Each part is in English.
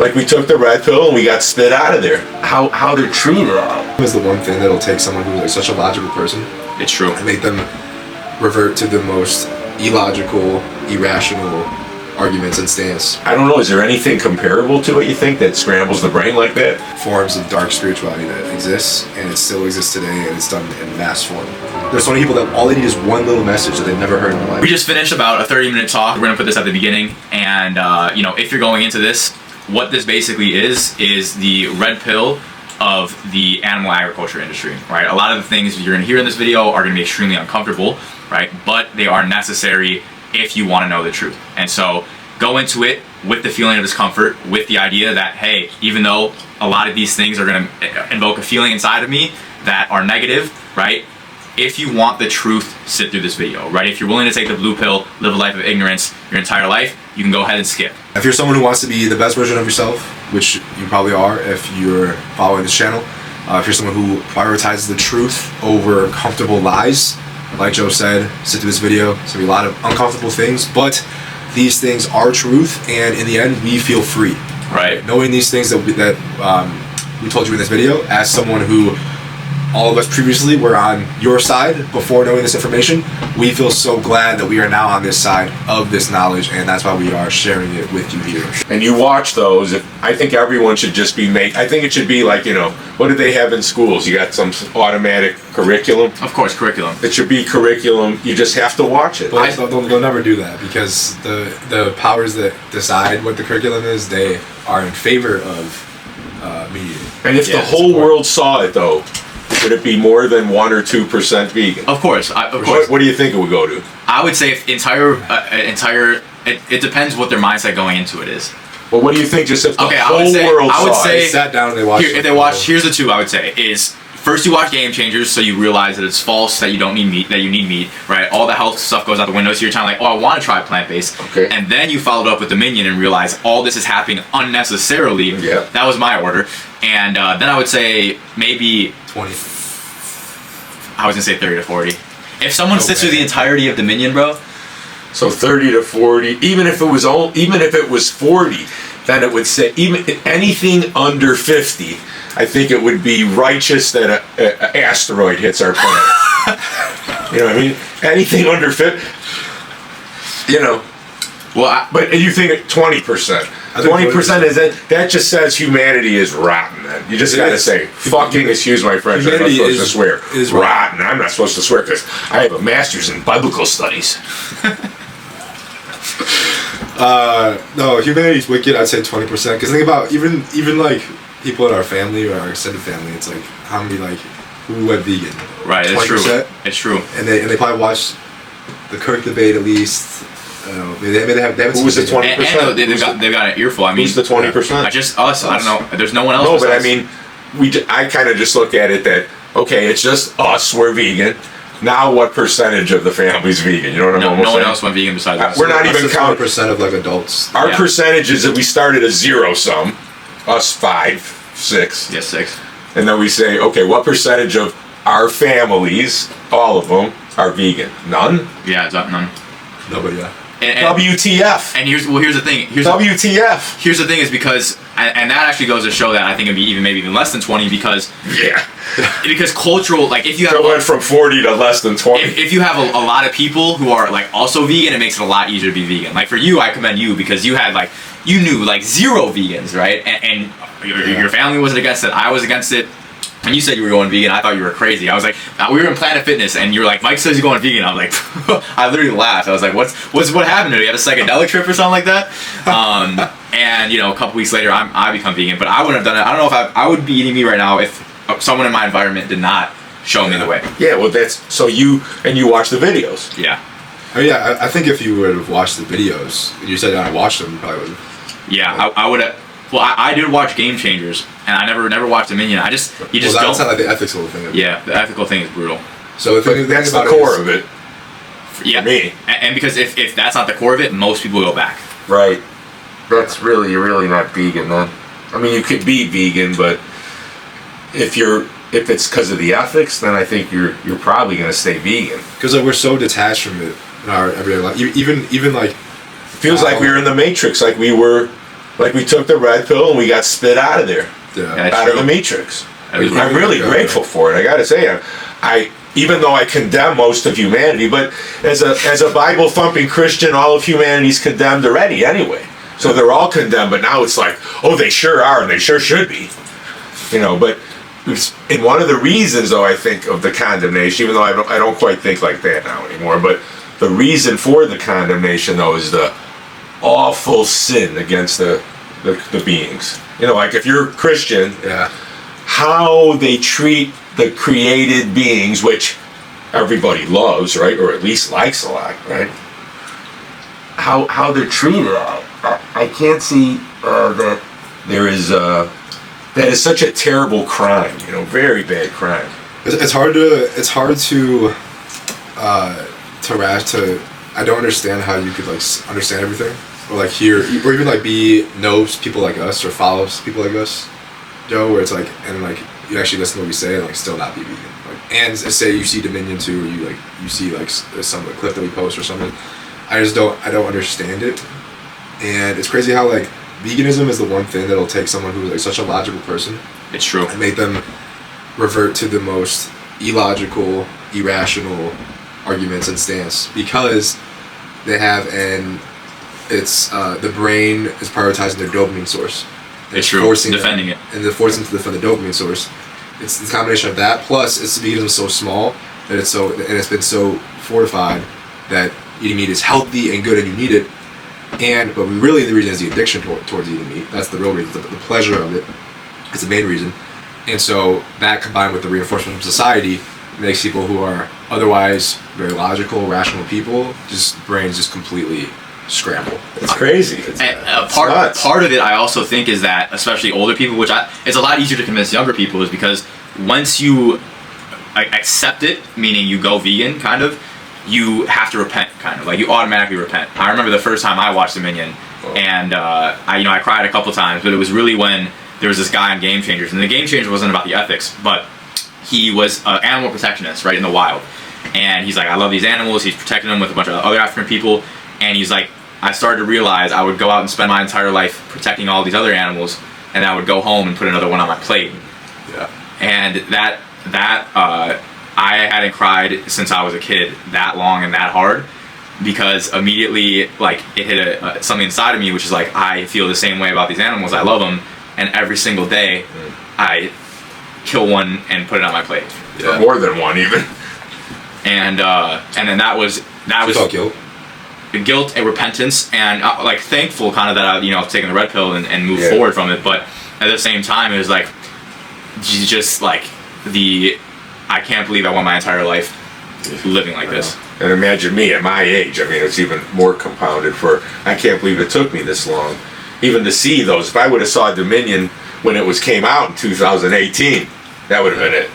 Like we took the red pill and we got spit out of there. How they're treated. Is the one thing that'll take someone who's like such a logical person. It's true. And make them revert to the most illogical, irrational arguments and stance. I don't know, is there anything comparable to it, you think, that scrambles the brain like that? Forms of dark spirituality that exists, and it still exists today, and it's done in mass form. There's so many people that all they need is one little message that they've never heard in their life. We just finished about a 30-minute talk. We're gonna put this at the beginning, and if you're going into this, what this basically is the red pill of the animal agriculture industry, right? A lot of the things you're gonna hear in this video are gonna be extremely uncomfortable, right? But they are necessary if you want to know the truth. And so go into it with the feeling of discomfort, with the idea that, hey, even though a lot of these things are going to invoke a feeling inside of me that are negative, right? If you want the truth, sit through this video, right? If you're willing to take the blue pill, live a life of ignorance your entire life, you can go ahead and skip. If you're someone who wants to be the best version of yourself, which you probably are if you're following this channel, if you're someone who prioritizes the truth over comfortable lies, like Joe said, sit through this video. It's gonna be a lot of uncomfortable things, but these things are truth, and in the end, we feel free. Right. Knowing these things that we told you in this video, as someone who all of us previously were on your side before knowing this information, we feel so glad that we are now on this side of this knowledge, and that's why we are sharing it with you here. And you watch those, I think everyone should just be I think it should be like, what do they have in schools? You got some automatic curriculum? Of course, curriculum. It should be curriculum, you just have to watch it. But they'll never do that, because the powers that decide what the curriculum is, they are in favor of media. And if the whole world saw it though, would it be more than 1 or 2% vegan? Of course, of course. What do you think it would go to? I would say if it depends what their mindset going into it is. Well, what do you think? Just if the whole world saw it, they sat down and they watched. If they watched, here's the two I would say is. First, you watch Game Changers, so you realize that it's false, that you don't need meat, that you need meat, right? All the health stuff goes out the window, so you're kind of like, oh, I want to try plant-based. Okay. And then you followed up with Dominion and realize all this is happening unnecessarily. Yeah. That was my order. And then I would say maybe 20. I was gonna say 30 to 40. If someone sits through the entirety of Dominion, bro. So 30 to 40, even if it was 40, then it would say even anything under 50. I think it would be righteous that an asteroid hits our planet. You know what I mean? Anything under 50, Well, but you think 20%. 20% is that just says humanity is rotten. Then you just gotta say fucking. Excuse my French. I'm not supposed to swear. Is rotten. I'm not supposed to swear because I have a master's in biblical studies. No, humanity's wicked. I'd say 20%. Because think about even like people in our family or our extended family. It's like how many who went vegan? Right. It's true. It's true. And they probably watched the Kirk debate at least. They haven't Who was the 20%? They've got an earful. I mean, who's the 20%? Us. I don't know. There's no one else. No, but I mean, I kind of just look at it that okay, it's just us. We're vegan. Now, what percentage of the family's vegan? You know what I'm almost saying? No one else went vegan besides us. We're not even counting 20% of adults. Our percentage is that we started a zero sum. Us 5, 6. Yes, 6. And then we say, okay, what percentage of our families, all of them, are vegan? None? Yeah, it's not none. Nobody, yeah. WTF. And here's the thing. WTF. Here's the thing is because, and that actually goes to show that I think it'd be maybe even less than 20 because because cultural, if you have it went from 40 to less than 20. If you have a lot of people who are also vegan, it makes it a lot easier to be vegan. For you, I commend you because you had you knew zero vegans, right? And your family wasn't against it. I was against it. When you said you were going vegan, I thought you were crazy. I was like, we were in Planet Fitness, and you were like, Mike says you're going vegan. I was like, I literally laughed. I was like, what happened to you? You had a psychedelic trip or something like that? And a couple weeks later, I become vegan, but I wouldn't have done it. I don't know if I would be eating meat right now if someone in my environment did not show me the way. Yeah, well, so you watch the videos. Yeah. Oh yeah, I think if you would have watched the videos, and you said I watched them, you probably would have. Yeah, I would have. Well, I did watch Game Changers, and I never watched Dominion. That's not the ethical thing. Yeah, the ethical thing is brutal. So that's the core of it. Yeah, for me. And because if that's not the core of it, most people go back. Right. That's you're really not vegan then. I mean, you could be vegan, but if it's because of the ethics, then I think you're probably gonna stay vegan. Because we're so detached from it in our everyday life. Even feels like we were in the Matrix, like we were Like we took the red pill and we got spit out of there, Yeah. out of the matrix. That is I'm really grateful for it. I got to say, I even though I condemn most of humanity, but as a Bible thumping Christian, all of humanity's condemned already anyway. So they're all condemned. But now it's like, oh, they sure are, and they sure should be. But and one of the reasons, though, I think of the condemnation, even though I don't quite think like that now anymore, but the reason for the condemnation, though, is the awful sin against the beings. Like if you're Christian, how they treat the created beings, which everybody loves, right, or at least likes a lot, right? How they're treated, I can't see that there is that is such a terrible crime, very bad crime. It's hard to I don't understand how you could understand everything, or hear, or even know people like us, or follow people like us, Joe, where it's and you actually listen to what we say and still not be vegan. And say you see Dominion too, or you see some clip that we post or something. I don't understand it, and it's crazy how veganism is the one thing that'll take someone who's such a logical person. It's true. And make them revert to the most illogical, irrational arguments and stance, because they have the brain is prioritizing their dopamine source. It's true. Defending it. And they're forcing to defend the dopamine source. It's the combination of that, plus veganism is so small that it's been so fortified that eating meat is healthy and good and you need it. But really the reason is the addiction towards eating meat. That's the real reason. The pleasure of it is the main reason. And so that, combined with the reinforcement from society, makes people who are otherwise very logical, rational people, brains just completely scramble. It's crazy. Part of it, I also think, is that especially older people, which it's a lot easier to convince younger people, is because once you accept it, meaning you go vegan, kind of, you have to repent, kind of. You automatically repent. I remember the first time I watched Dominion, and I cried a couple times, but it was really when there was this guy on Game Changers, and the Game Changer wasn't about the ethics, but he was an animal protectionist, right, in the wild. And he's I love these animals. He's protecting them with a bunch of other African people, and he's I started to realize I would go out and spend my entire life protecting all these other animals, and I would go home and put another one on my plate. Yeah. And that I hadn't cried since I was a kid that long and that hard, because immediately it hit something inside of me, which is I feel the same way about these animals. I love them, and every single day I kill one and put it on my plate. Yeah. Or more than one even. And then that was guilt and repentance, and thankful kind of that I've taken the red pill and moved forward from it. But at the same time, it was just I can't believe I went my entire life living like this. And imagine me at my age. It's even more compounded. I can't believe it took me this long even to see those. If I would have saw Dominion when it came out in 2018, that would have been it.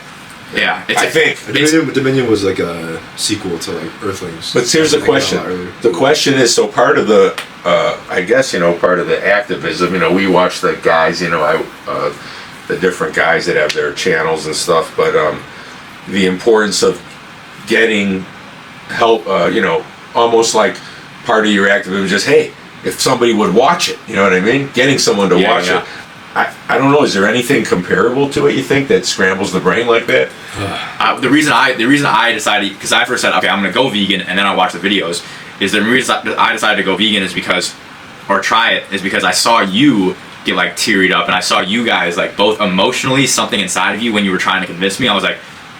Yeah, I think Dominion was a sequel to Earthlings. But here's the question. The question is, so part of the, I guess part of the activism. We watch the guys. The different guys that have their channels and stuff. But the importance of getting help. Almost like part of your activism is just, hey, if somebody would watch it, you know what I mean? Getting someone to watch it. I don't know. Is there anything comparable to it, you think, that scrambles the brain like that? The reason I decided, because I first said, okay, I'm going to go vegan, and then I watch the videos, is the reason I decided to go vegan is because, or try it, is because I saw you get tearied up, and I saw you guys both emotionally, something inside of you when you were trying to convince me. I was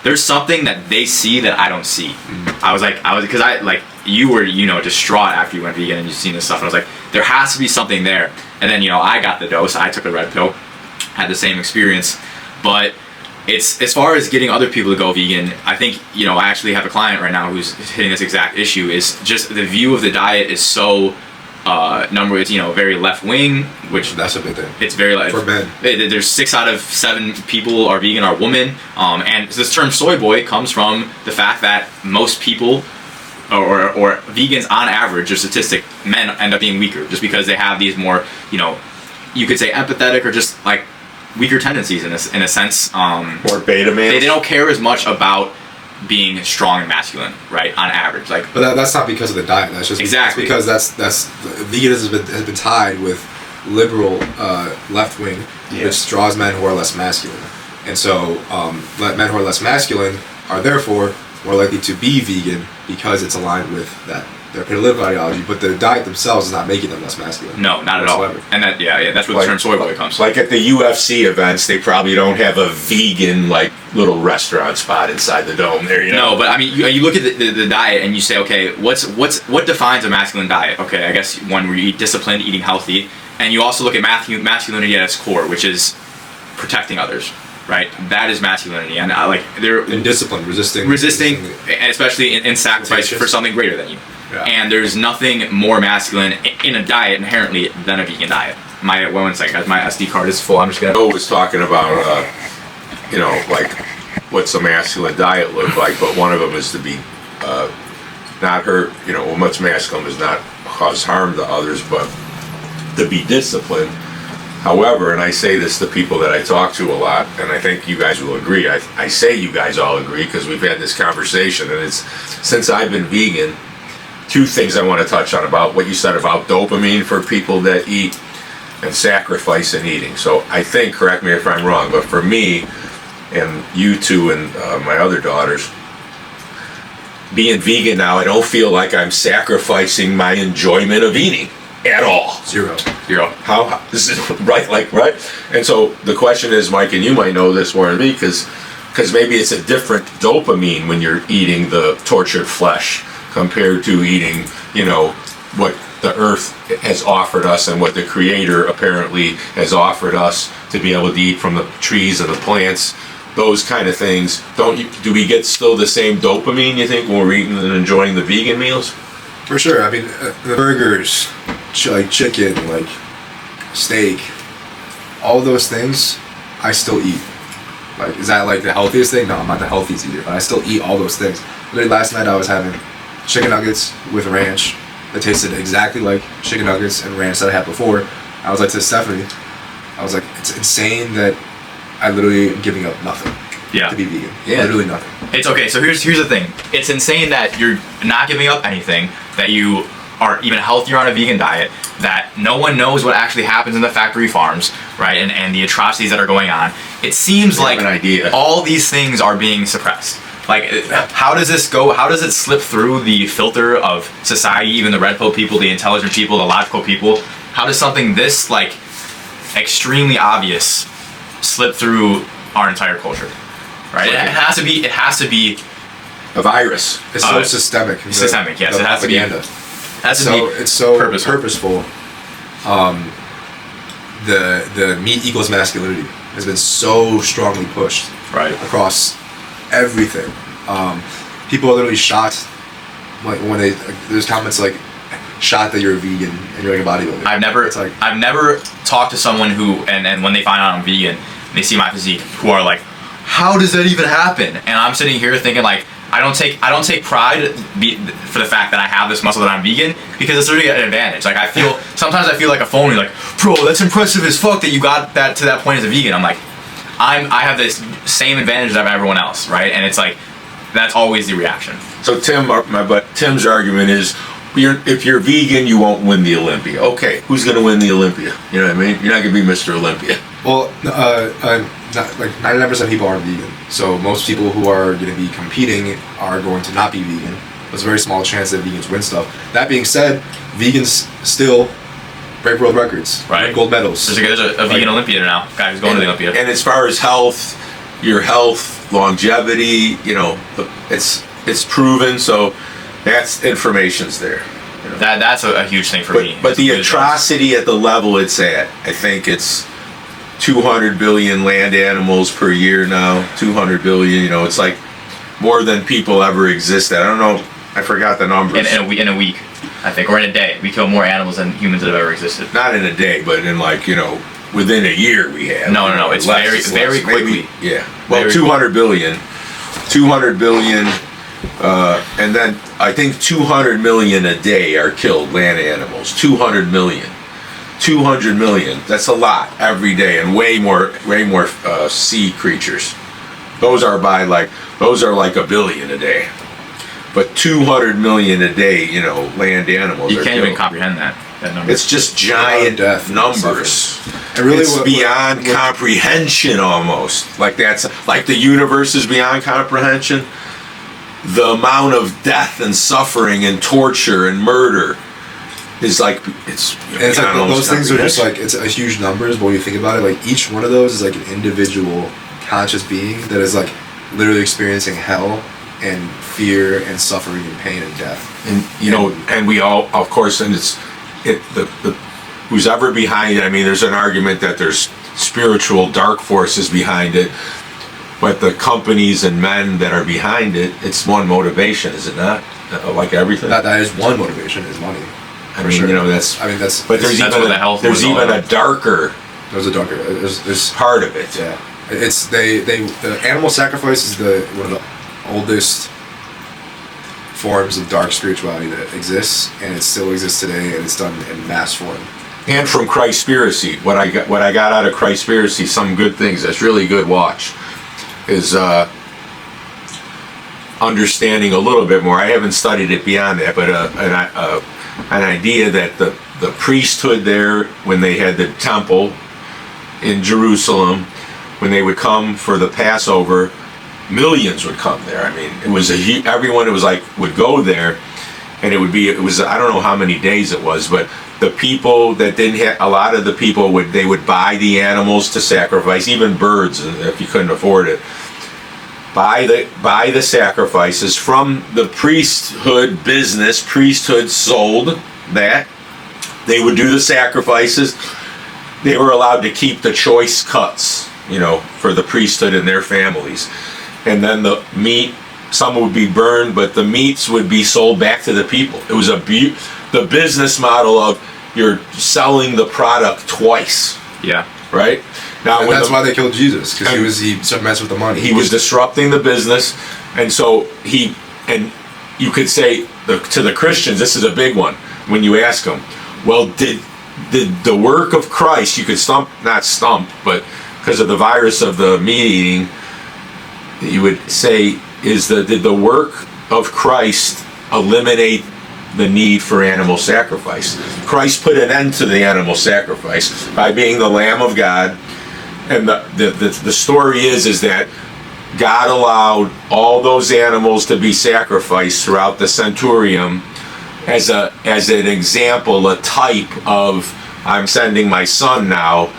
there's something that they see that I don't see. Because you were distraught after you went vegan and you've seen this stuff, and I was there has to be something there. And then I got the dose. I took the red pill, had the same experience. But it's, as far as getting other people to go vegan, I think I actually have a client right now who's hitting this exact issue. Is just the view of the diet is so it's very left wing, which that's a big thing. It's very for men. There's 6 out of 7 people are vegan are women, and this term soy boy comes from the fact that most people or vegans on average, or statistic, men end up being weaker just because they have these more you could say empathetic or just weaker tendencies in a sense. More beta males. They don't care as much about being strong and masculine, right? On average, But that's not because of the diet. That's just exactly because that's veganism has been tied with liberal left wing, which draws men who are less masculine. And so men who are less masculine are therefore more likely to be vegan because it's aligned with that their political ideology, but the diet themselves is not making them less masculine. No, not at all. And that, that's where the term soy boy comes. Like at the UFC events, they probably don't have a vegan like little restaurant spot inside the dome there. You know? No, but I mean, you look at the diet and you say, okay, what defines a masculine diet? Okay, I guess one where you eat disciplined, eating healthy, and you also look at masculinity at its core, which is protecting others. Right, that is masculinity, and they're in discipline, resisting, and especially in sacrifice for something greater than you. Yeah. And there's nothing more masculine in a diet inherently than a vegan diet. One second, guys, my SD card is full. I'm just gonna. Joe was talking about, like what's a masculine diet look like, but one of them is to be not hurt. What's masculine is not cause harm to others, but to be disciplined. However, and I say this to people that I talk to a lot, and I think you guys will agree. I say you guys all agree because we've had this conversation, and it's since I've been vegan. Two things I want to touch on about what you said about dopamine for people that eat and sacrifice in eating. So I think, correct me if I'm wrong, but for me and you two and my other daughters, being vegan now, I don't feel like I'm sacrificing my enjoyment of eating at all. Zero. How this is right? And so the question is, Mike, and you might know this more than me, because maybe it's a different dopamine when you're eating the tortured flesh compared to eating, what the earth has offered us and what the Creator apparently has offered us to be able to eat from the trees and the plants, those kind of things. Do we get still the same dopamine, you think, when we're eating and enjoying the vegan meals? For sure. I mean, the burgers, like chicken, like steak, all those things, I still eat. Like, is that like the healthiest thing? No, I'm not the healthiest either, but I still eat all those things. Literally last night I was having chicken nuggets with ranch that tasted exactly like chicken nuggets and ranch that I had before. I was like to Stephanie, I was like, it's insane that I literally am giving up nothing to be vegan. Yeah. Literally nothing. It's okay, so here's the thing. It's insane that you're not giving up anything, that you are even healthier on a vegan diet, that no one knows what actually happens in the factory farms, right, and the atrocities that are going on. It seems like all these things are being suppressed. Like, how does this go? How does it slip through the filter of society, even the red pill people, the intelligent people, the logical people? How does something this, extremely obvious slip through our entire culture? Right? It has to be a virus. It's so systemic. Systemic, yes. It has to be. It's so purposeful. The meat equals masculinity has been so strongly pushed across everything. People are literally shocked when there's comments like shocked that you're a vegan and you're like a bodybuilder. I've never talked to someone who and when they find out I'm vegan, they see my physique, who are like, how does that even happen? And I'm sitting here thinking like, I don't take pride for the fact that I have this muscle that I'm vegan, because it's really an advantage. Like sometimes I feel like a phony, like, bro, that's impressive as fuck that you got that to that point as a vegan. I'm like, I have this same advantage as everyone else, right? And it's like, that's always the reaction. So Tim's argument is, if you're vegan, you won't win the Olympia. Okay, who's going to win the Olympia? You know what I mean? You're not going to be Mr. Olympia. Well, 99% of people aren't vegan. So most people who are going to be competing are going to not be vegan. There's a very small chance that vegans win stuff. That being said, vegans still break world records, right? Gold medals. There's a vegan Olympian now. Guy who's going to the Olympia. And as far as health, your health, longevity, it's proven. So that's information's there. That's a huge thing for me. But the atrocity at the level it's at, I think it's 200 billion land animals per year now. 200 billion. It's like more than people ever existed. I don't know. I forgot the numbers. In a week, I think, or in a day, we kill more animals than humans that have ever existed. Not in a day, but in within a year we have. No. It's very quickly. Maybe, yeah. Well, 200 billion. 200 billion. And then I think 200 million a day are killed land animals. 200 million. 200 million. That's a lot every day, and way more sea creatures. Those are like a billion a day. But 200 million a day, land animals. You can't even comprehend that. that number. It's just giant death, numbers. And really it's beyond comprehension almost. Like that's like the universe is beyond comprehension. The amount of death and suffering and torture and murder is like it's. And it's like those things are just like it's a huge numbers, but when you think about it, like each one of those is like an individual conscious being that is like literally experiencing hell and fear and suffering and pain and death. And you know, and we all, of course, and the who's ever behind it. I mean, there's an argument that there's spiritual dark forces behind it, but the companies and men that are behind it, it's one motivation, is it not? Like everything. That is one motivation, is money. I mean, sure. You know, that's. I mean, that's. But there's even a darker. There's a darker. There's part of it. Yeah. It's the animal sacrifice is one of the oldest forms of dark spirituality that exists, and it still exists today, and it's done in mass form. And from Christspiracy, what I got out of Christspiracy, some good things. That's really good. Watch is understanding a little bit more. I haven't studied it beyond that, but an idea that the priesthood there, when they had the temple in Jerusalem, when they would come for the Passover, millions would come there. I mean, it was everyone would go there, and it was I don't know how many days it was, but the people that didn't have, a lot of the people would buy the animals to sacrifice, even birds if you couldn't afford it. Buy the sacrifices from the priesthood business. Priesthood sold that. They would do the sacrifices. They were allowed to keep the choice cuts, you know, for the priesthood and their families. And then the meat, some would be burned, but the meats would be sold back to the people. It was the business model of you're selling the product twice. Yeah. Right? Now, and that's why they killed Jesus, because he started messing with the money. He was disrupting the business, and so you could say to the Christians, this is a big one. When you ask them, well, did the work of Christ? You could not stump, but because of the virus of the meat eating, you would say, did the work of Christ eliminate the need for animal sacrifice? Christ put an end to the animal sacrifice by being the Lamb of God. And the story is that God allowed all those animals to be sacrificed throughout the centurion as an example, a type of, I'm sending my son now.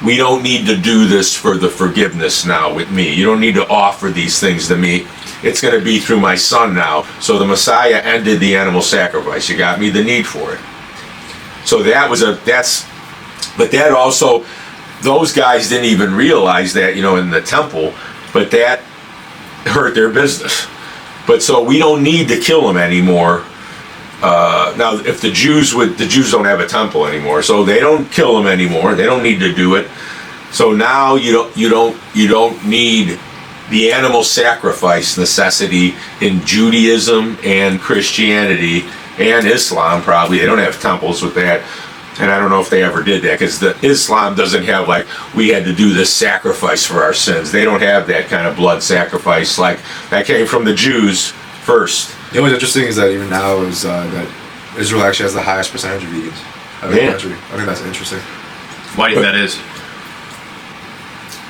We don't need to do this for the forgiveness now with me. You don't need to offer these things to me. It's going to be through my son now. So the Messiah ended the animal sacrifice. You got me the need for it. So but that also, those guys didn't even realize that, you know, in the temple, but that hurt their business. But so we don't need to kill them anymore. Now, if the Jews don't have a temple anymore, so they don't kill them anymore. They don't need to do it. So now you don't need the animal sacrifice necessity in Judaism and Christianity and Islam. Probably they don't have temples with that. And I don't know if they ever did that, because the Islam doesn't have like, we had to do this sacrifice for our sins. They don't have that kind of blood sacrifice. Like, that came from the Jews first. You know what's interesting is that even now is that Israel actually has the highest percentage of vegans out of the country. I think that's interesting. Why do you think that is?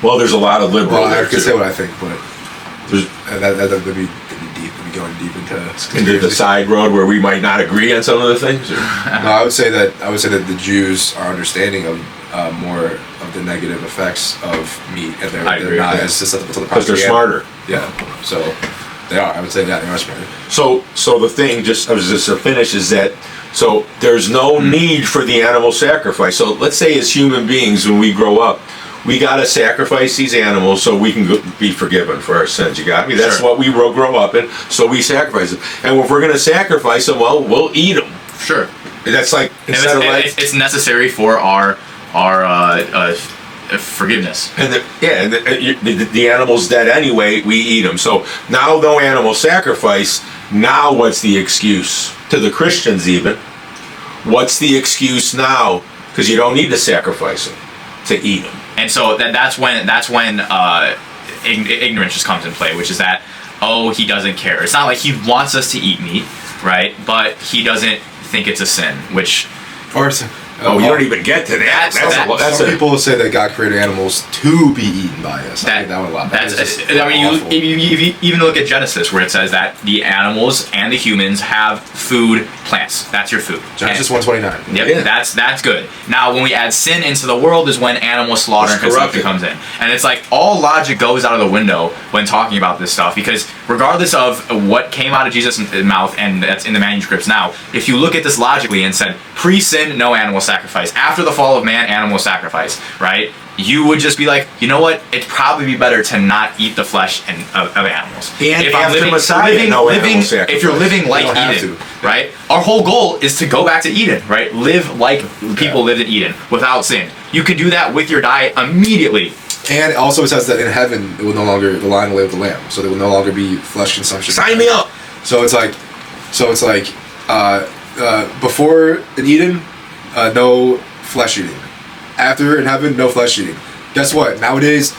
Well, there's a lot of liberal. Well, I can say what I think, but that'd be deep. We'd be going deep into the side road where we might not agree on some of the things. Or? No, I would say that the Jews are understanding of more of the negative effects of meat, and they're not as susceptible to the propaganda. Because they're smarter. Yeah, so they are. I would say that they are smarter. So the thing, just to finish, is that so there's no need for the animal sacrifice. So let's say as human beings, when we grow up, we got to sacrifice these animals so we can be forgiven for our sins. You got me? That's Sure. what we grow up in, so we sacrifice them. And if we're going to sacrifice them, well, we'll eat them. Sure. That's like, it's necessary for our forgiveness. And the animal's dead anyway, we eat them. So now no animal sacrifice. Now what's the excuse? To the Christians even. What's the excuse now? Because you don't need to sacrifice them to eat them. And so that's when ignorance just comes in play, which is that, oh, he doesn't care. It's not like he wants us to eat meat, right? But he doesn't think it's a sin, which Or Oh, you don't even get to that. Some people say that God created animals to be eaten by us. I think that one a lot. You even look at Genesis, where it says that the animals and the humans have food, plants. That's your food. Genesis 1:29. Yep, yeah. That's good. Now, when we add sin into the world is when animal slaughter and consumption comes in. And it's like all logic goes out of the window when talking about this stuff, because regardless of what came out of Jesus' mouth, and that's in the manuscripts now, if you look at this logically and said, pre-sin, no animal sacrifice. After the fall of man, animal sacrifice, right? You would just be like, you know what? It'd probably be better to not eat the flesh of animals. And if after Messiah, if you're living like Eden, right? Our whole goal is to go back to Eden, right? Live like people lived in Eden without sin. You can do that with your diet immediately. And also it says that in heaven, it will no longer, the lion will lay with the lamb. So there will no longer be flesh consumption. Sign me up! So it's like, before in Eden, no flesh eating. After in heaven, no flesh eating. Guess what? Nowadays,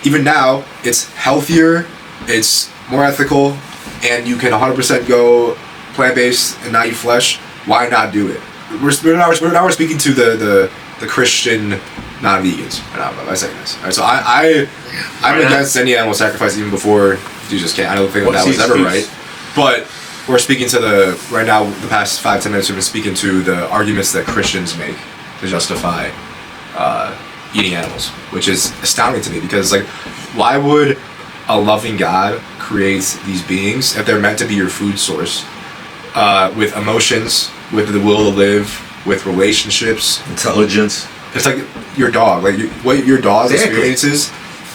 even now, it's healthier, it's more ethical, and you can 100% go plant-based and not eat flesh. Why not do it? We're speaking to the Christian non-vegans by saying this. All right, so I'm against any animal sacrifice even before Jesus came. I don't think that was ever right. But we're speaking to right now, the past 5-10 minutes, we've been speaking to the arguments that Christians make to justify eating animals, which is astounding to me, because like, why would a loving God create these beings if they're meant to be your food source, with emotions, with the will to live, with relationships, intelligence? It's like your dog, like what your dog experiences.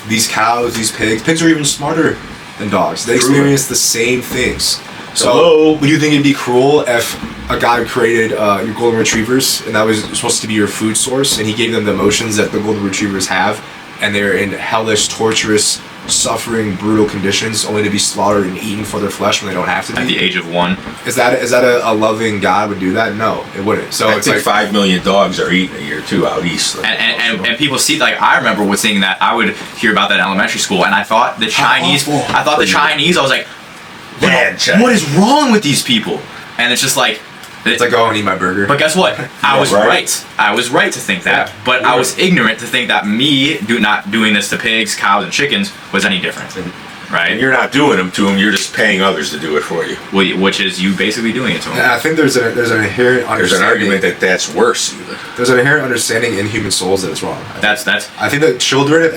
These cows, these pigs are even smarter than dogs. They experience the same things. So, would you think it'd be cruel if a God created your golden retrievers, and that was supposed to be your food source, and he gave them the emotions that the golden retrievers have, and they're in hellish, torturous, suffering, brutal conditions, only to be slaughtered and eaten for their flesh when they don't have to be? At the age of 1. Is that a loving God would do that? No, it wouldn't. So it's like 5 million dogs are eaten a year too out east. And people see, like, I remember seeing that. I would hear about that in elementary school, and I thought the Chinese. I was like, what is wrong with these people? And it's just like, it's like, go and eat my burger. But guess what? I was right. I was right to think that. Yeah. But I was ignorant to think that me not doing this to pigs, cows, and chickens was any different. Right? And you're not doing them to them. You're just paying others to do it for you. Which is you basically doing it to them. And I think there's an inherent understanding. There's an argument that that's worse. Even. There's an inherent understanding in human souls that it's wrong. I think that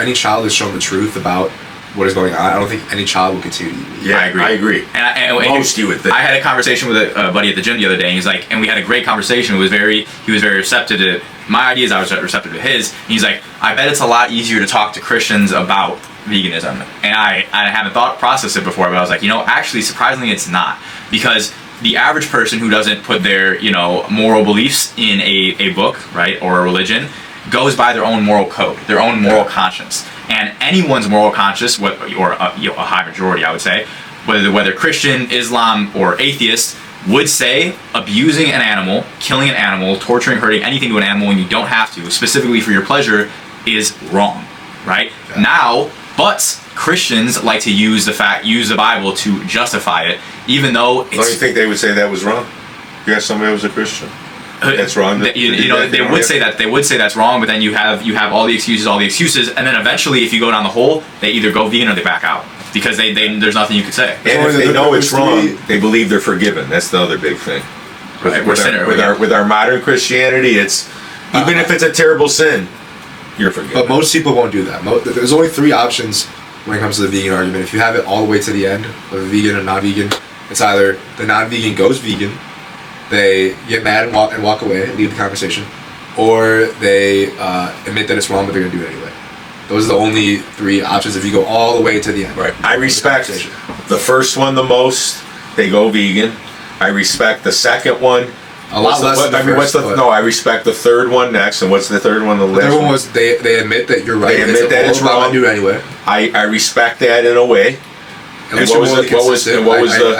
any child is shown the truth about what is going on, I don't think any child will continue to eat meat. Yeah, I agree. And most you would think. I had a conversation with a buddy at the gym the other day, and he's like, and we had a great conversation. He was very receptive to my ideas. I was receptive to his. And he's like, I bet it's a lot easier to talk to Christians about veganism. And I haven't processed it before, but I was like, actually, surprisingly, it's not, because the average person who doesn't put their moral beliefs in a book, right, or a religion, goes by their own moral code, their own moral conscience. And anyone's moral conscience, or a high majority, I would say, whether Christian, Islam, or atheist, would say abusing an animal, killing an animal, torturing, hurting anything to an animal when you don't have to, specifically for your pleasure, is wrong, right? Yeah. Now, but Christians like to use the Bible to justify it, even though it's... Don't you think they would say that was wrong? You got somebody who was a Christian? That's wrong. They would say that. They would say that's wrong, but then you have all the excuses, and then eventually, if you go down the hole, they either go vegan or they back out, because there's nothing you could say. And if they know it's wrong, they believe they're forgiven. That's the other big thing. Right, with our modern Christianity, it's even if it's a terrible sin, you're forgiven. But most people won't do that. There's only 3 options when it comes to the vegan argument. If you have it all the way to the end, whether vegan or non-vegan, it's either the non-vegan goes vegan, they get mad and walk away and leave the conversation, or they admit that it's wrong, but they're going to do it anyway. Those are the only 3 options if you go all the way to the end. Right. I respect the first one the most. They go vegan. I respect the second one. A lot less than the first. I respect the third one next. And what's the third one? The third one was they admit that you're right. They admit that it's wrong. Do it anyway. I respect that in a way. I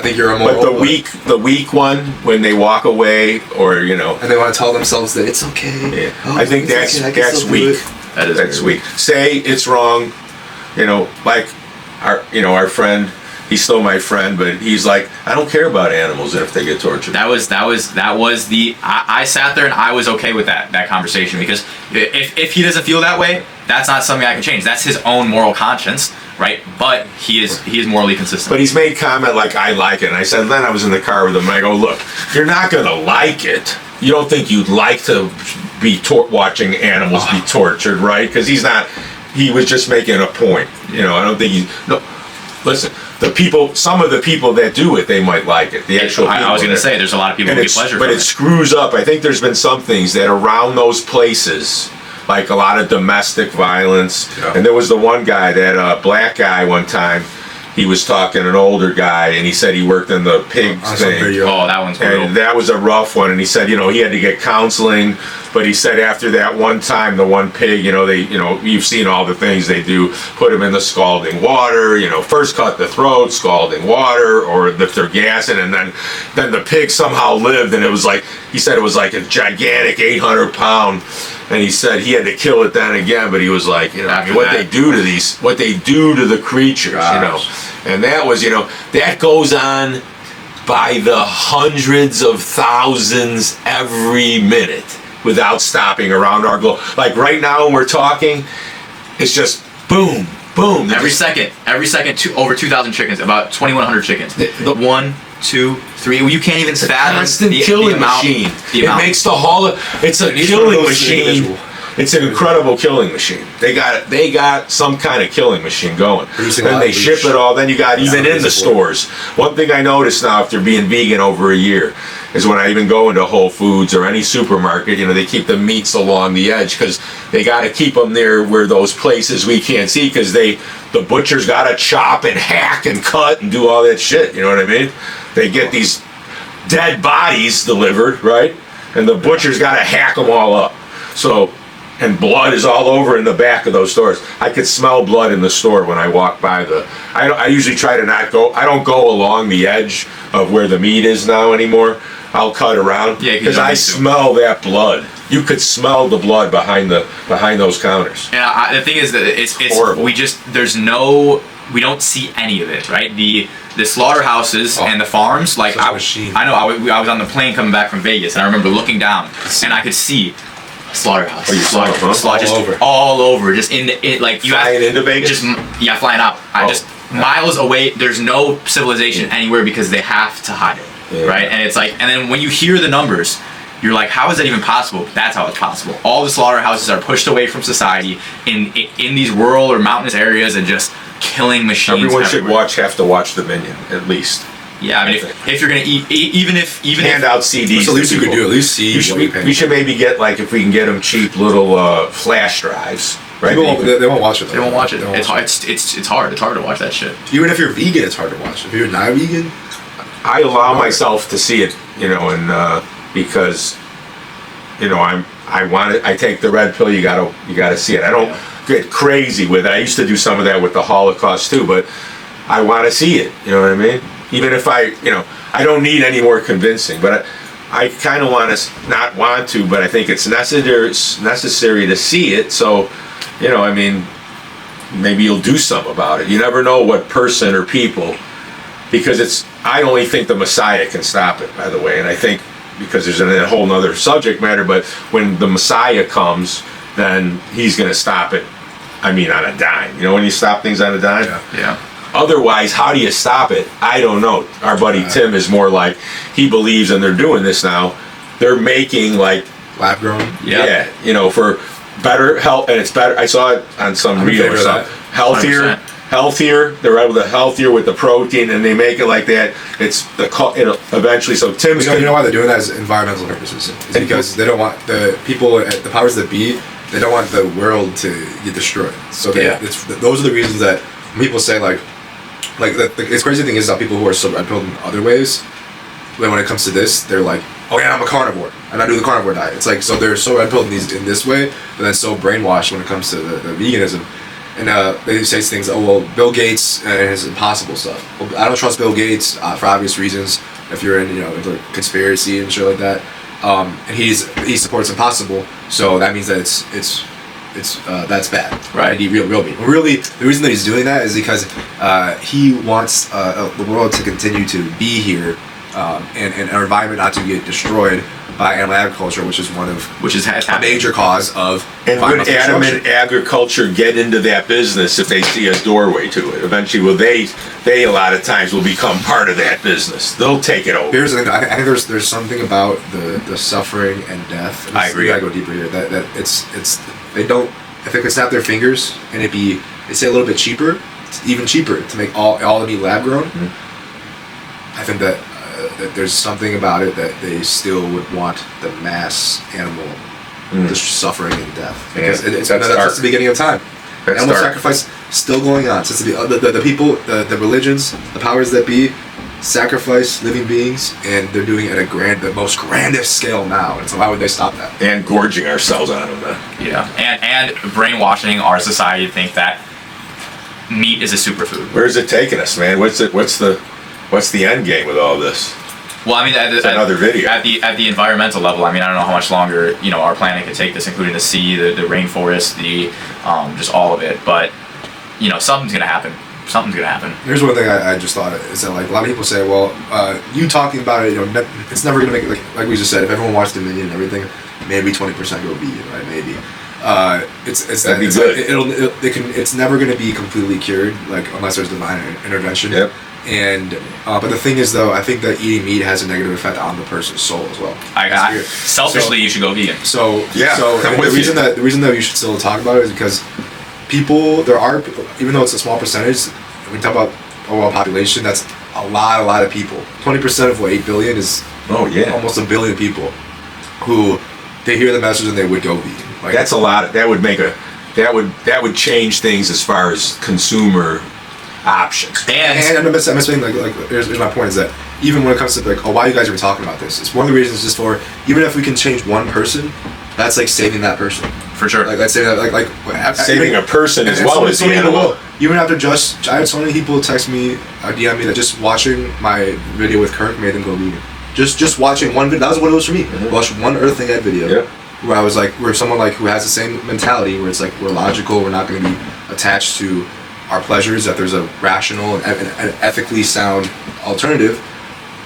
think you're immoral. But the weak one, when they walk away, or and they want to tell themselves that it's okay. Yeah. I think that's weak. That's weak. Say it's wrong, like our friend He's still my friend, but he's like, I don't care about animals if they get tortured. That was the I sat there and I was okay with that conversation, because if he doesn't feel that way, that's not something I can change. That's his own moral conscience, right? But he is morally consistent. But he's made comment like, I like it. And I said, then I was in the car with him, and I go, look, you're not going to like it. You don't think you'd like to be watching animals be tortured, right? Because he was just making a point. You know, I don't think no, listen, some of the people that do it, they might like it. The actual I was going to say, there's a lot of people who get pleasure from it. But it screws up. I think there's been some things that around those places, like a lot of domestic violence. Yeah. And there was the one guy, that black guy one time, he was talking, an older guy, and he said he worked in the pig thing. Oh, that one's brutal. And that was a rough one. And he said, he had to get counseling. But he said after that one time, the one pig, you've seen all the things they do, put him in the scalding water, first cut the throat, scalding water, or if they're gassing, and then the pig somehow lived, and he said it was like a gigantic 800-pound, and he said he had to kill it then again, but he was like, what they do to the creatures, and that was, that goes on by the hundreds of thousands every minute, without stopping around our globe. Like right now when we're talking, it's just boom, boom. Every second, over 2,000 chickens, about 2,100 chickens. 1, 2, 3. You can't even fathom constant killing machine. It makes the it's a killing machine. It's an incredible killing machine. They got some kind of killing machine going. Then they ship it all. Then you got even in the stores. One thing I noticed now after being vegan over a year is when I even go into Whole Foods or any supermarket, they keep the meats along the edge because they got to keep them there where those places we can't see, because the butcher's got to chop and hack and cut and do all that shit. You know what I mean? They get these dead bodies delivered, right? And the butcher's got to hack them all up. So. And blood is all over in the back of those stores. I could smell blood in the store when I walk by I usually try to not go. I don't go along the edge of where the meat is now anymore. I'll cut around because I smell that blood. You could smell the blood behind those counters. And the thing is that it's horrible. We don't see any of it, right? The slaughterhouses and the farms, like I know I was on the plane coming back from Vegas, and I remember looking down and I could see slaughterhouse. Oh, you saw it all over, just in like you flying into Vegas. Flying out. Miles away. There's no civilization anywhere because they have to hide it, right? And it's like, and then when you hear the numbers, you're like, how is that even possible? That's how it's possible. All the slaughterhouses are pushed away from society in these rural or mountainous areas and just killing machines. Everyone should have to watch The Minion at least. Yeah, I mean, if you're gonna eat, even hand out CDs. At least you could do. At least see. We should maybe get, like, if we can get them cheap little flash drives. Right? They won't watch it. They won't watch it. It's hard. It's hard. It's hard to watch that shit. Even if you're vegan, it's hard to watch. If you're not vegan, I allow myself to see it, and because, I take the red pill. You gotta see it. I don't get crazy with it. I used to do some of that with the Holocaust too, but I want to see it. You know what I mean? Even if I don't need any more convincing, but I kind of not want to, but I think it's necessary to see it. So, maybe you'll do something about it. You never know what person or people, because I only think the Messiah can stop it, by the way. And I think because there's a whole nother subject matter, but when the Messiah comes, then he's going to stop it. I mean, on a dime. When you stop things on a dime? Yeah. Otherwise, how do you stop it? I don't know. Our buddy Tim is more like, he believes, and they're doing this now, they're making like lab grown. Yeah, for better health, and it's better. I saw it on some reel or something. Healthier. They're able to healthier with the protein, and they make it like that. It'll eventually. So Tim's. You know why they're doing that is environmental purposes. It's because they don't want the people, the powers that be. They don't want the world to get destroyed. So those are the reasons that when people say like the crazy thing is that people who are so red pilled in other ways, when it comes to this, they're like, oh yeah, I'm a carnivore, and I do the carnivore diet. It's like, so they're so red pilled in this way, but then so brainwashed when it comes to the veganism. And they say things, oh well, Bill Gates and his impossible stuff. Well, I don't trust Bill Gates for obvious reasons. If you're into conspiracy and shit like that, and he supports impossible, so that means that it's that's bad. Right. Be real mean. Really, the reason that he's doing that is because he wants the world to continue to be here, and our environment not to get destroyed by animal agriculture, which is a major cause of And would environmental animal destruction. agriculture get into that business if they see a doorway to it? Eventually, will they a lot of times will become part of that business. They'll take it over. Here's the thing. I think there's something about the suffering and death. And I agree. I gotta go deeper here. That it's they don't. If they could snap their fingers and it be, they say a little bit cheaper, it's even cheaper to make all the meat lab grown. I think that there's something about it that they still would want the mass animal just suffering and death, because Yeah, that's dark. the beginning of time. That's Animal dark. sacrifice still going on since the people, the religions, the powers that be sacrifice living beings, and they're doing it at the most grandest scale now. And so why would they stop that? And gorging ourselves on them. Yeah, and brainwashing our society to think that meat is a superfood. Where's it taking us, man? What's the end game with all this? Well, I mean, another video. At the environmental level, I mean, I don't know how much longer our planet could take this, including the sea, the rainforest, just all of it. But something's gonna happen. Something's gonna happen. Here's one thing I just thought is that, like, a lot of people say, well, you talking about it, it's never gonna make it, like we just said, if everyone watched Dominion and everything, maybe 20% go vegan, right? Maybe. That'd be good. It's never gonna be completely cured, like, unless there's divine intervention. Yep. And but the thing is, though, I think that eating meat has a negative effect on the person's soul as well. Selfishly, you should go vegan. So Yeah, So I'm the with reason you. that we should still talk about it is because there are people, even though it's a small percentage, when we talk about overall population, that's a lot of people. 20% of 8 billion is almost 1 billion people who they hear the message and they would go vegan. Like, That's a lot. That would change things as far as consumer options. And I'm just saying, like here's my point, is that even when it comes to, like, why you guys are talking about this, it's one of the reasons just for, even if we can change one person, that's like saving that person. for sure. Like, let's say that, Saving a person as well as the animal. Even after I had so many people text me, DM me, that just watching my video with Kirk made them go vegan. Just watching one video, that was what it was for me. Watch one Earthing Ed video, where I was like, where someone like who has the same mentality, where it's like, we're logical, we're not going to be attached to our pleasures, that there's a rational and ethically sound alternative.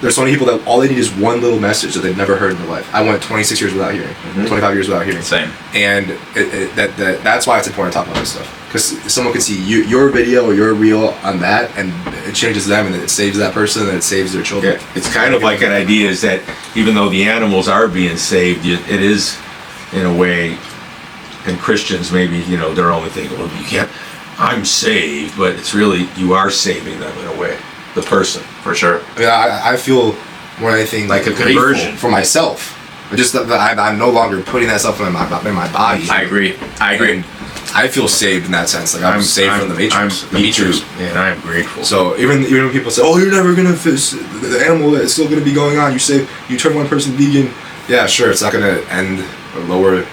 There's so many people that all they need is one little message that they've never heard in their life. I went 26 years without hearing, 25 years without hearing. Same. And that's why it's important to talk about this stuff, because someone can see your video or your reel on that, and it changes them, and it saves that person, and it saves their children. Yeah, it's kind of like an idea is that even though the animals are being saved, it is, in a way, and Christians maybe, they're only thinking, well, you can't, I'm saved, but it's really, you are saving them in a way, the person. For sure. I mean, I feel more than anything Like a grateful conversion. for myself. But just that I'm no longer putting that stuff in my body. I agree. I feel saved in that sense. Like, I'm saved from the matrix. The matrix. And I'm grateful. So even when people say, "Oh, you're never gonna fish the animal, it's still gonna be going on," you turn one person vegan. Yeah, sure, it's not gonna end or lower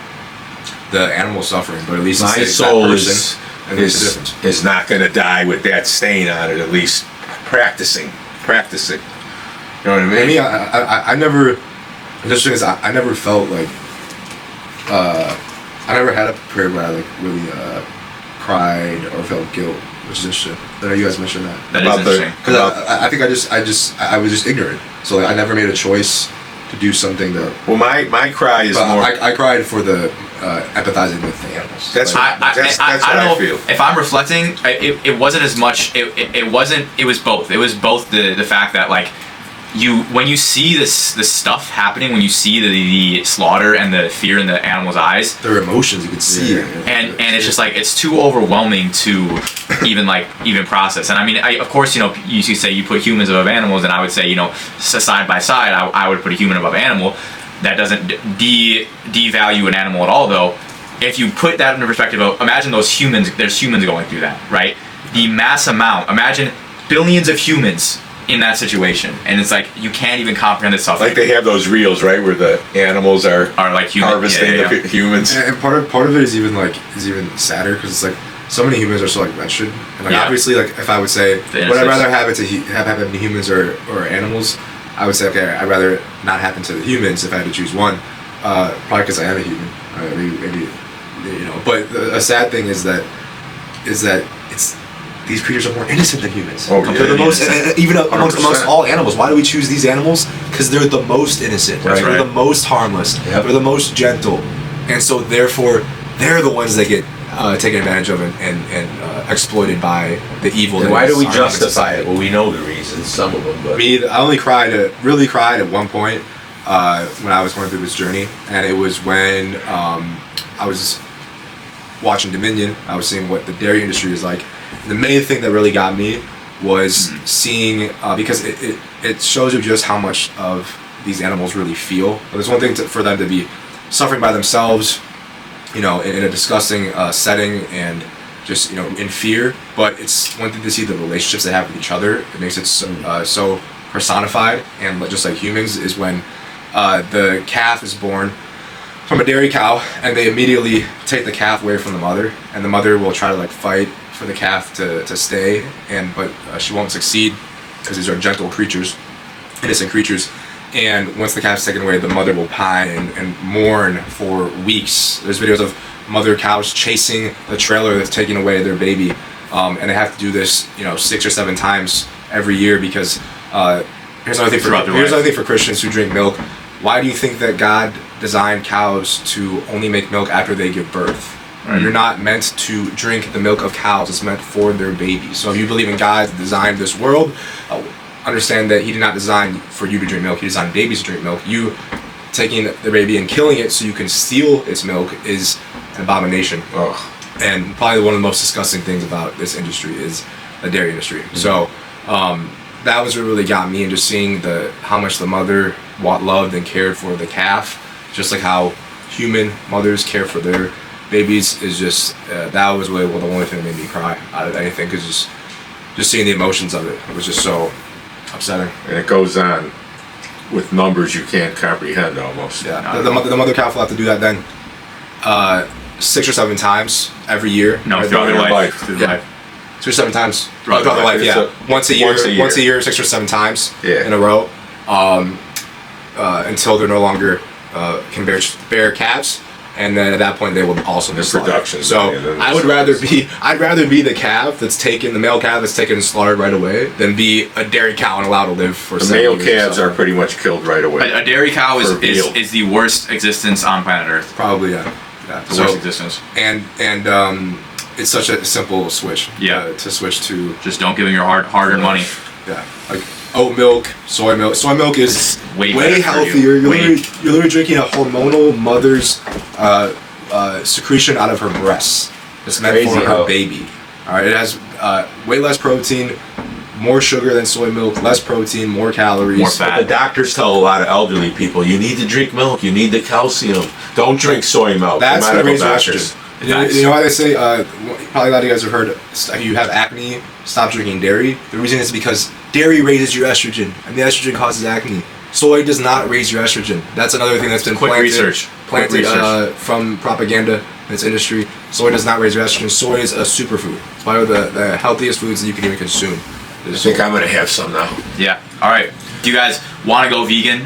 the animal suffering, but at least My it's soul that person, and there's a difference. is not going to die with that stain on it. At least practicing. You know what I mean? I mean, I never. The thing is, I never felt like. I never had a period where I like really cried or felt guilt, which is interesting. I know you guys mentioned that. That is interesting. Because I think I was just ignorant. So, like, I never made a choice to do something that. Well, my cry is But more. I cried for the empathizing with the animals. That's Like, That's I what don't I know. feel. If I'm reflecting, it wasn't as much. It wasn't. It was both. It was both the fact that, like, when you see this stuff happening, when you see the slaughter and the fear in the animals' eyes, their emotions, you could see it. and it's just like, it's too overwhelming to even process. And I mean, of course, you say you put humans above animals, and I would say, side by side, I would put a human above animal. That doesn't devalue an animal at all, though. If you put that into perspective, imagine those humans. There's humans going through that, right? The mass amount. Imagine billions of humans in that situation, and it's like, you can't even comprehend this stuff. Like, they have those reels, right, where the animals are like harvesting yeah. the humans. And part of it is even sadder, because it's like, so many humans are so, like, wretched, and, like, Yeah. obviously, like, if I would say, would I rather have it to have happen to humans or animals, I would say, okay, I'd rather not happen to the humans if I had to choose one. Probably because I am a human. Maybe but a sad thing is that it's these creatures are more innocent than humans. Oh, They're the most, even amongst all animals. Why do we choose these animals? Because they're the most innocent. That's They're right. the most harmless. Yep. They're the most gentle, and so therefore they're the ones that get taken advantage of and exploited by the evil. And that why is do we our human justify society. it? Well, we know the reasons, some of them, but I only really cried at one point when I was going through this journey, and it was when I was watching Dominion. I was seeing what the dairy industry is like. And the main thing that really got me was seeing because it shows you just how much of these animals really feel. But there's one thing for them to be suffering by themselves, in a disgusting setting and just in fear. But it's one thing to see the relationships they have with each other. It makes it so personified, and just like humans, is when the calf is born from a dairy cow, and they immediately take the calf away from the mother, and the mother will try to fight for the calf to stay, but she won't succeed because these are gentle creatures, innocent creatures. And once the calf's taken away, the mother will pine and mourn for weeks. There's videos of mother cows chasing the trailer that's taking away their baby, and they have to do this 6 or 7 times every year because here's another thing for Christians who drink milk. Why do you think that God designed cows to only make milk after they give birth? You're not meant to drink the milk of cows. It's meant for their babies. So if you believe in God that designed this world, understand that He did not design for you to drink milk. He designed babies to drink milk. You taking the baby and killing it so you can steal its milk is an abomination. Ugh. And probably one of the most disgusting things about this industry is the dairy industry. Mm-hmm. So that was what really got me, and just seeing how much the mother loved and cared for the calf, just like how human mothers care for their babies, is just that was really the only thing that made me cry out of anything, because just seeing the emotions of it was just so upsetting. And it goes on with numbers you can't comprehend almost. Yeah, the mother calf will have to do that then 6 or 7 times every year. No, throughout their life. Through their life. 6 or 7 times Throughout their life. Yeah, So once a year, 6 or 7 times in a row, until they're no longer can bear calves. And then at that point, they will also be slaughtered. Production. So I'd rather be the calf that's taken, the male calf that's taken and slaughtered right away, than be a dairy cow and allowed to live for the 7 male years. calves are pretty much killed right away. A dairy cow For veal. is the worst existence on planet Earth. Probably, yeah. The worst existence. And it's such a simple switch. Yeah. To switch to. Just don't give them your hard-earned money. Yeah. Like oat milk, soy milk. Soy milk is way way better for healthier. you. You're literally drinking a hormonal mother's secretion out of her breasts. It's meant Crazy for her how- baby. All right. It has way less protein, more sugar than soy milk, less protein, more calories. More fat. The doctors tell a lot of elderly people, you need to drink milk, you need the calcium. Don't drink soy milk. That's The going to medical raise your doctors. estrogen. You know why they say, probably a lot of you guys have heard, if you have acne, stop drinking dairy. The reason is because dairy raises your estrogen, and the estrogen causes acne. Soy does not raise your estrogen. That's another thing that's been Quick planted, research. Quick research. From propaganda in this industry. Soy does not raise your estrogen. Soy is a superfood. It's one of the healthiest foods that you can even consume. I think I'm going to have some now. Yeah. All right. If you guys want to go vegan,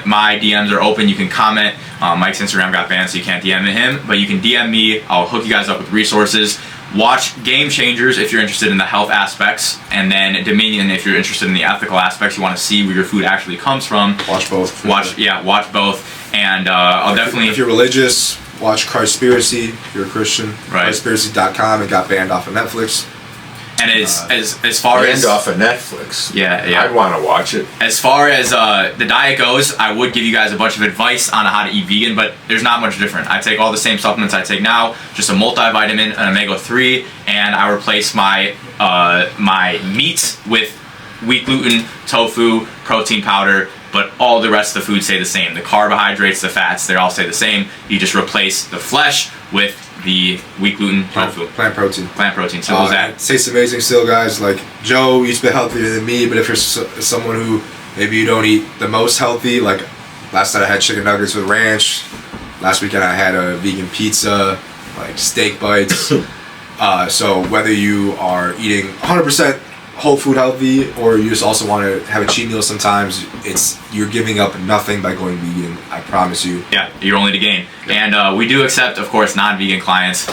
my DMs are open. You can comment. Mike's Instagram got banned, so you can't DM him, but you can DM me. I'll hook you guys up with resources. Watch Game Changers if you're interested in the health aspects, and then Dominion if you're interested in the ethical aspects. You want to see where your food actually comes from. Watch both. Watch both, and I'll definitely. If you're religious, watch Christspiracy. If you're a Christian, Right. Christspiracy.com. It got banned off of Netflix. And as far Banned as off of Netflix. Yeah. I'd want to watch it. As far as the diet goes, I would give you guys a bunch of advice on how to eat vegan, but there's not much different. I take all the same supplements I take now, just a multivitamin, an omega-3, and I replace my my meats with wheat gluten, tofu, protein powder, but all the rest of the food stay the same. The carbohydrates, the fats, they all stay the same. You just replace the flesh with the wheat gluten, tofu. Plant protein. Plant protein, simple as that. It tastes amazing still, guys. Like, Joe used to be healthier than me, but if you're someone who maybe you don't eat the most healthy, like last night I had chicken nuggets with ranch, last weekend I had a vegan pizza, like steak bites. So whether you are eating 100% whole food healthy, or you just also want to have a cheat meal sometimes, you're giving up nothing by going vegan. I promise you. Yeah, you're only to gain. And we do accept, of course, non-vegan clients.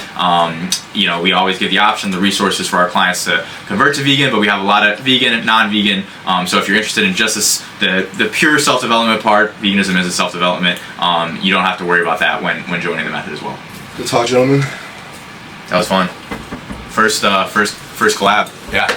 You know, we always give the option, the resources for our clients to convert to vegan, but we have a lot of vegan and non-vegan. So if you're interested in just the pure self-development part, veganism is a self-development, you don't have to worry about that when joining the method as well. Good talk, gentlemen. That was fun. First collab. Yeah.